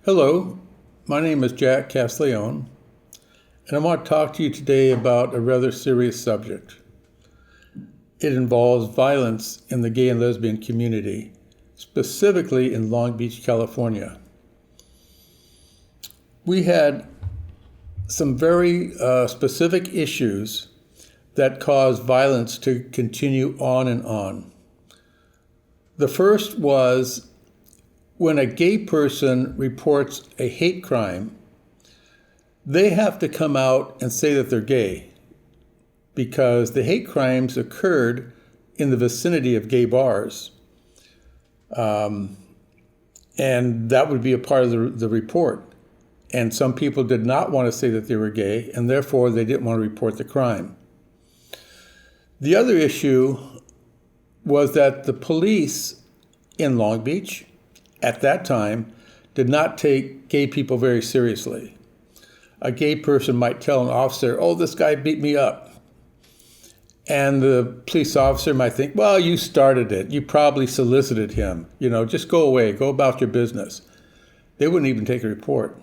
Hello, my name is Jack Castiglione, and I want to talk to you today about a rather serious subject. It involves violence in the gay and lesbian community, specifically in Long Beach, California. We had some very specific issues that caused violence to continue on and on. The first was when a gay person reports a hate crime, they have to come out and say that they're gay because the hate crimes occurred in the vicinity of gay bars. And that would be a part of the report. And some people did not want to say that they were gay, and therefore they didn't want to report the crime. The other issue was that the police in Long Beach at that time did not take gay people very seriously. A gay person might tell an officer, "Oh, this guy beat me up." And the police officer might think, "Well, you started it. You probably solicited him. Just go away, go about your business." They wouldn't even take a report.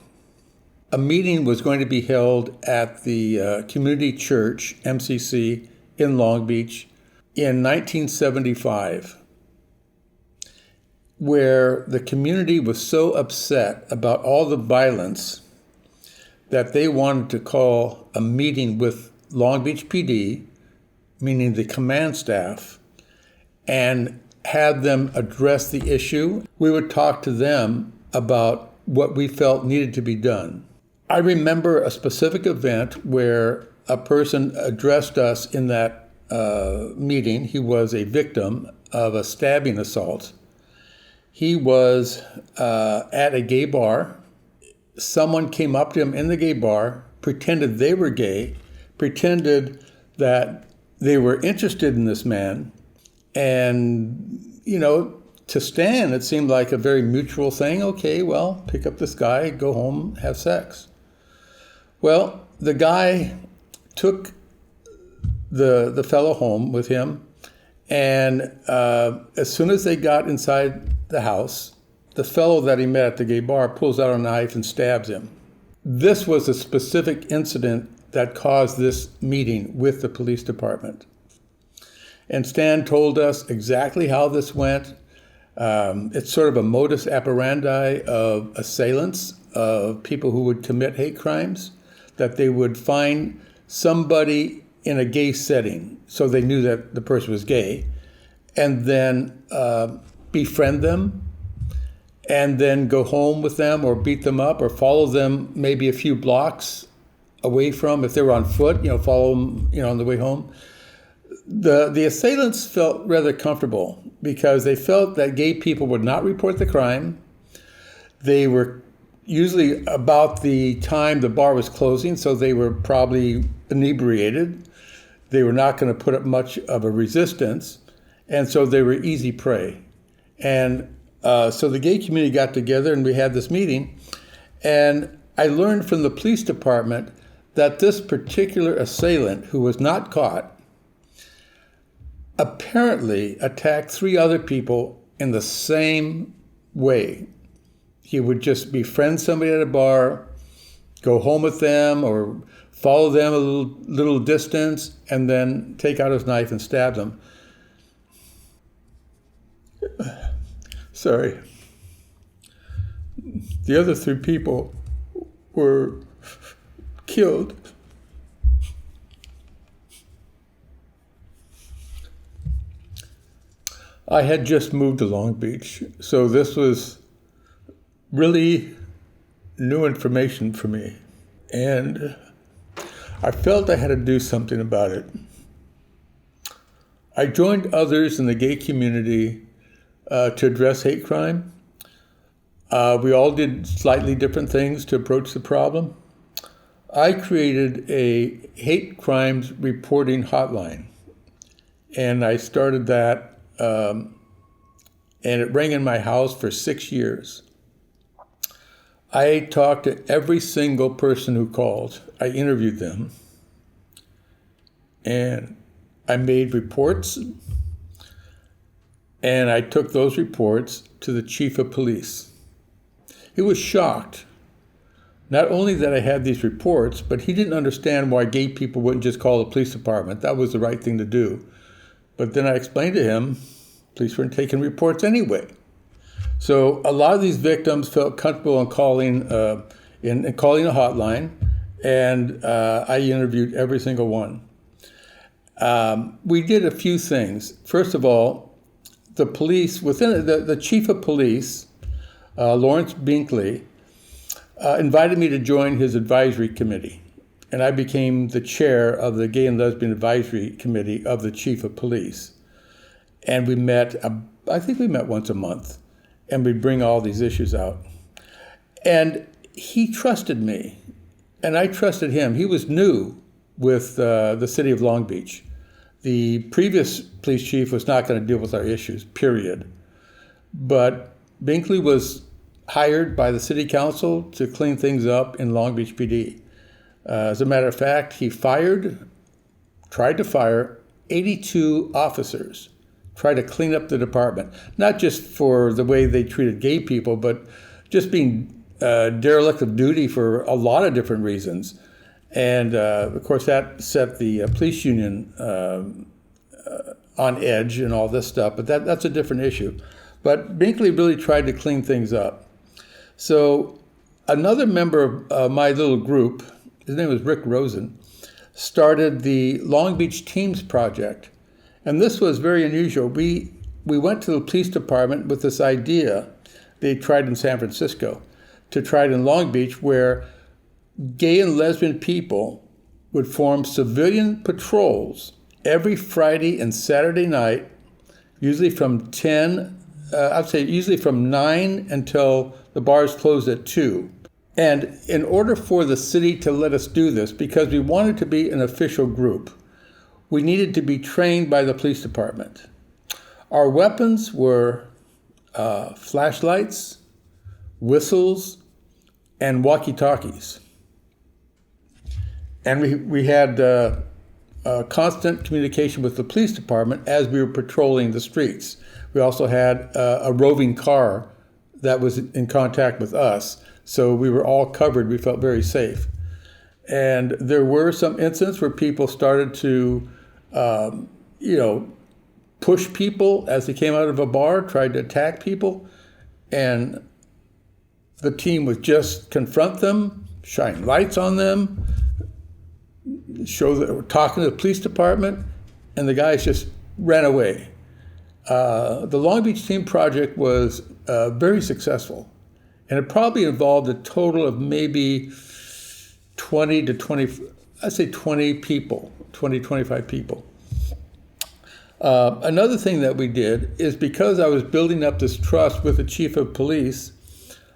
A meeting was going to be held at the community church, MCC, in Long Beach in 1975. Where the community was so upset about all the violence that they wanted to call a meeting with Long Beach PD, meaning the command staff, and have them address the issue. We would talk to them about what we felt needed to be done. I remember a specific event where a person addressed us in that meeting. He was a victim of a stabbing assault. He was at a gay bar. Someone came up to him in the gay bar, pretended they were gay, pretended that they were interested in this man. And, to Stan, it seemed like a very mutual thing. Okay, well, pick up this guy, go home, have sex. Well, the guy took the fellow home with him. And as soon as they got inside the house, the fellow that he met at the gay bar pulls out a knife and stabs him. This was a specific incident that caused this meeting with the police department. And Stan told us exactly how this went. It's sort of a modus operandi of assailants, of people who would commit hate crimes, that they would find somebody in a gay setting, so they knew that the person was gay, and then befriend them, and then go home with them or beat them up or follow them maybe a few blocks away from, if they were on foot, follow them, on the way home. The assailants felt rather comfortable because they felt that gay people would not report the crime. They were usually about the time the bar was closing, so they were probably inebriated. They were not going to put up much of a resistance, and so they were easy prey. And so the gay community got together and we had this meeting, and I learned from the police department that this particular assailant, who was not caught, apparently attacked 3 other people in the same way. He would just befriend somebody at a bar, go home with them, or follow them a little distance, and then take out his knife and stab them. Sorry. The other 3 people were killed. I had just moved to Long Beach, so this was really new information for me. And I felt I had to do something about it. I joined others in the gay community to address hate crime. We all did slightly different things to approach the problem. I created a hate crimes reporting hotline, and I started that, and it rang in my house for 6 years. I talked to every single person who called. I interviewed them, and I made reports, and I took those reports to the chief of police. He was shocked, not only that I had these reports, but he didn't understand why gay people wouldn't just call the police department. That was the right thing to do. But then I explained to him, police weren't taking reports anyway. So a lot of these victims felt comfortable in calling a hotline, and I interviewed every single one. We did a few things. First of all, the police, the chief of police, Lawrence Binkley, invited me to join his advisory committee. And I became the chair of the Gay and Lesbian Advisory Committee of the chief of police. And we met, I think we met once a month, and we'd bring all these issues out. And he trusted me, and I trusted him. He was new with the city of Long Beach. The previous police chief was not going to deal with our issues, period. But Binkley was hired by the city council to clean things up in Long Beach PD. As a matter of fact, he tried to fire 82 officers, tried to clean up the department, not just for the way they treated gay people, but just being derelict of duty for a lot of different reasons. And of course, that set the police union on edge and all this stuff, but that's a different issue. But Binkley really tried to clean things up. So another member of my little group, his name was Rick Rosen, started the Long Beach Teams Project. And this was very unusual. We went to the police department with this idea they tried in San Francisco, to try it in Long Beach, where gay and lesbian people would form civilian patrols every Friday and Saturday night, usually from 9 until the bars closed at 2. And in order for the city to let us do this, because we wanted to be an official group, we needed to be trained by the police department. Our weapons were flashlights, whistles, and walkie-talkies. And we had constant communication with the police department as we were patrolling the streets. We also had a roving car that was in contact with us, so we were all covered. We felt very safe. And there were some incidents where people started to, push people as they came out of a bar, tried to attack people, and the team would just confront them, shine lights on them, show that we're talking to the police department, and the guys just ran away. The Long Beach Team Project was very successful, and it probably involved a total of maybe 20 people, 25 people. Another thing that we did is, because I was building up this trust with the chief of police,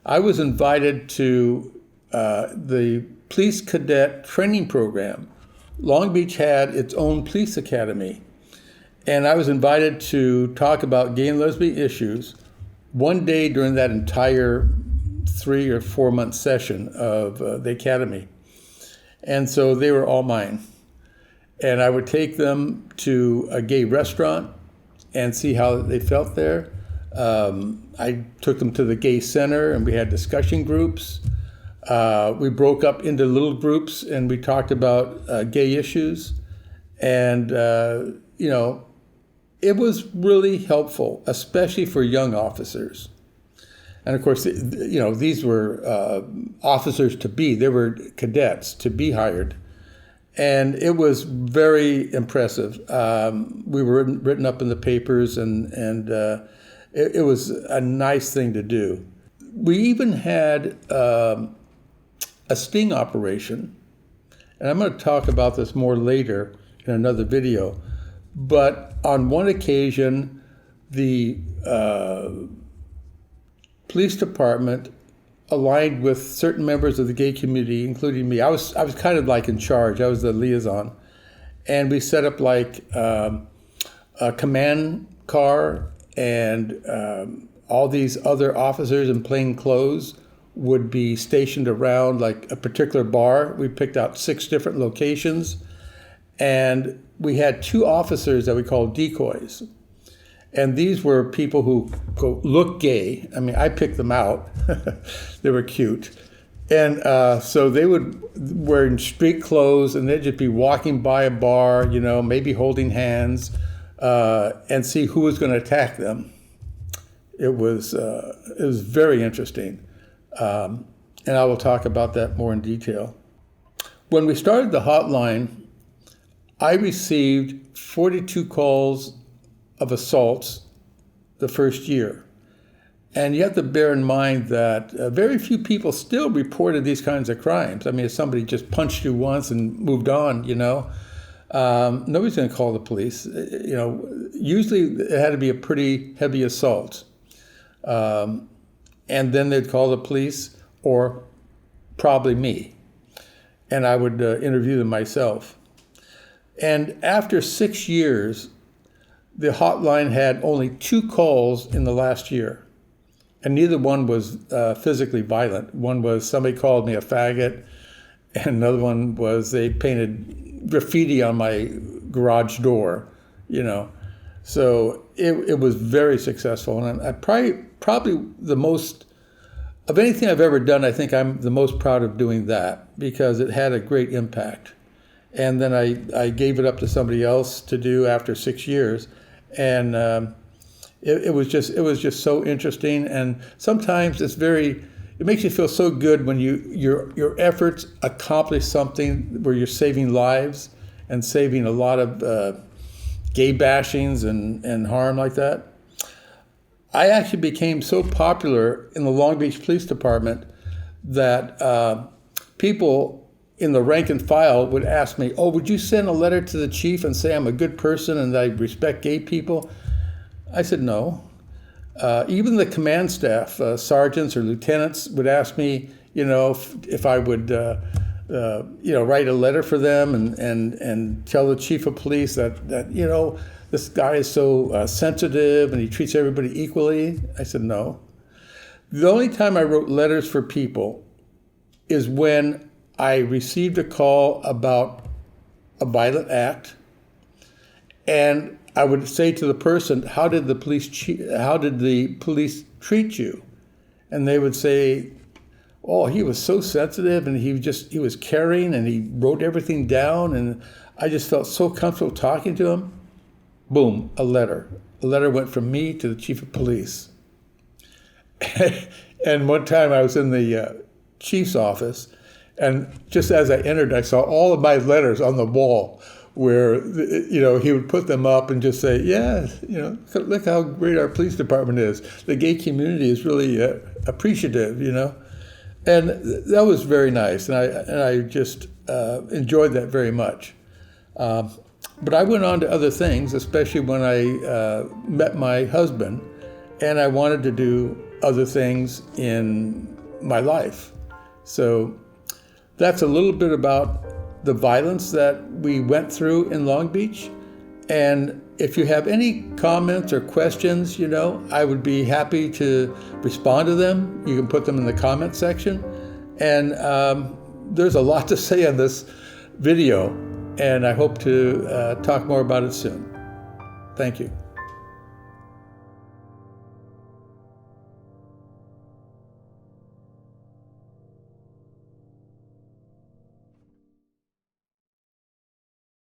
I was invited to the police cadet training program. Long Beach had its own police academy, and I was invited to talk about gay and lesbian issues one day during that entire 3 or 4 month session of the academy. And so they were all mine. And I would take them to a gay restaurant and see how they felt there. I took them to the gay center, and we had discussion groups. We broke up into little groups, and we talked about gay issues. And, it was really helpful, especially for young officers. And of course, these were officers to be. They were cadets to be hired. And it was very impressive. We were written up in the papers, and it was a nice thing to do. We even had a sting operation, and I'm going to talk about this more later in another video. But on one occasion, the police department aligned with certain members of the gay community, including me. I was kind of like in charge. I was the liaison. And we set up like a command car, and all these other officers in plain clothes would be stationed around like a particular bar. We picked out 6 different locations, and we had 2 officers that we called decoys. And these were people who look gay. I mean, I picked them out. They were cute. And so they would wear street clothes, and they'd just be walking by a bar, maybe holding hands, and see who was going to attack them. It was very interesting. And I will talk about that more in detail. When we started the hotline, I received 42 calls of assaults the first year. And you have to bear in mind that very few people still reported these kinds of crimes. I mean, if somebody just punched you once and moved on, nobody's going to call the police. Usually it had to be a pretty heavy assault. And then they'd call the police, or probably me. And I would interview them myself. And after 6 years, the hotline had only 2 calls in the last year. And neither one was physically violent. One was somebody called me a faggot, and another one was they painted graffiti on my garage door, So it was very successful. And I probably the most, of anything I've ever done, I think I'm the most proud of doing that, because it had a great impact. And then I gave it up to somebody else to do after 6 years. And it was just so interesting. And sometimes it makes you feel so good when your efforts accomplish something where you're saving lives and saving a lot of gay bashings and harm like that. I actually became so popular in the Long Beach Police Department that people in the rank and file would ask me, would you send a letter to the chief and say I'm a good person and that I respect gay people? I said no. Even the command staff, sergeants or lieutenants, would ask me, if I would, write a letter for them and tell the chief of police that this guy is so sensitive and he treats everybody equally. I said no. The only time I wrote letters for people is when I received a call about a violent act, and I would say to the person, how did the police treat you? And they would say, he was so sensitive, and he was caring, and he wrote everything down, and I just felt so comfortable talking to him. Boom, a letter. A letter went from me to the chief of police. And one time I was in the chief's office, and just as I entered, I saw all of my letters on the wall where, he would put them up and just say, look how great our police department is. The gay community is really appreciative, And that was very nice, and I just enjoyed that very much. But I went on to other things, especially when I met my husband, and I wanted to do other things in my life. So that's a little bit about the violence that we went through in Long Beach. And if you have any comments or questions, I would be happy to respond to them. You can put them in the comment section. And there's a lot to say on this video, and I hope to talk more about it soon. Thank you.